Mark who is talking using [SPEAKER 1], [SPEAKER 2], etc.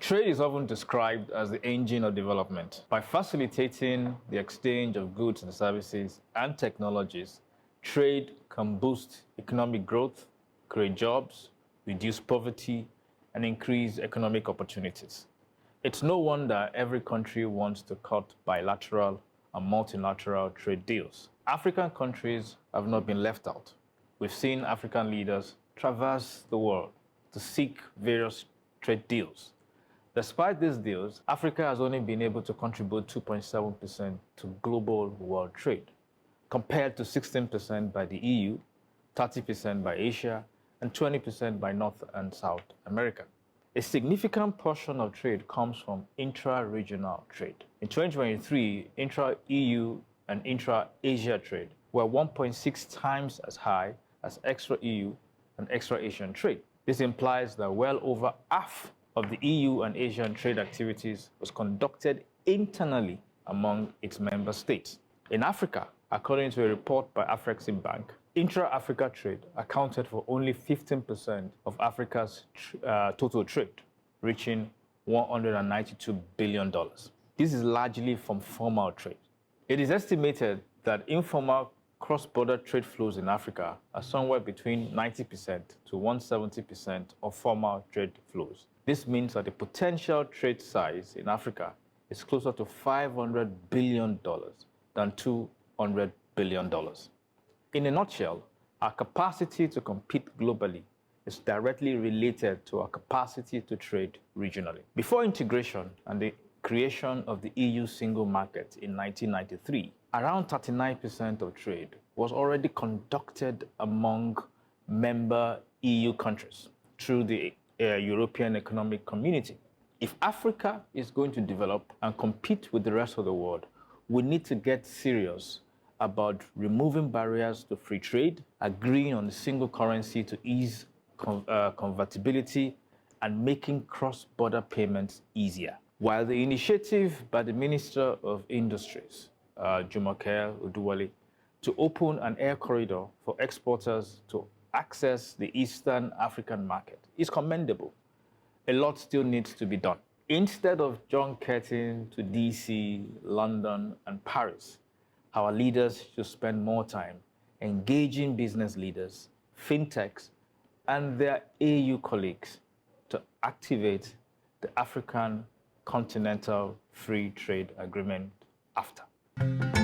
[SPEAKER 1] Trade is often described as the engine of development. By facilitating the exchange of goods and services and technologies, trade can boost economic growth, create jobs, reduce poverty, and increase economic opportunities. It's no wonder every country wants to cut bilateral and multilateral trade deals. African countries have not been left out. We've seen African leaders traverse the world to seek various trade deals. Despite these deals, Africa has only been able to contribute 2.7% to global world trade, compared to 16% by the EU, 30% by Asia, and 20% by North and South America. A significant portion of trade comes from intra-regional trade. In 2023, intra-EU and intra-Asia trade were 1.6 times as high as extra-EU and extra-Asian trade. This implies that well over half of the EU and Asian trade activities was conducted internally among its member states. In Africa, according to a report by Afreximbank, intra-Africa trade accounted for only 15% of Africa's total trade, reaching $192 billion. This is largely from formal trade. It is estimated that informal cross-border trade flows in Africa are somewhere between 90% to 170% of formal trade flows. This means that the potential trade size in Africa is closer to $500 billion than $200 billion. In a nutshell, our capacity to compete globally is directly related to our capacity to trade regionally. Before integration and the creation of the EU single market in 1993, around 39% of trade was already conducted among member EU countries through the European Economic Community. If Africa is going to develop and compete with the rest of the world, we need to get serious about removing barriers to free trade, agreeing on a single currency to ease convertibility, and making cross-border payments easier. While the initiative by the Minister of Industries, Jumoke Oduwole, to open an air corridor for exporters to access the Eastern African market is commendable, a lot still needs to be done. Instead of junketing to DC, London, and Paris, our leaders should spend more time engaging business leaders, fintechs, and their AU colleagues to activate the African Continental Free Trade Agreement, AfTA.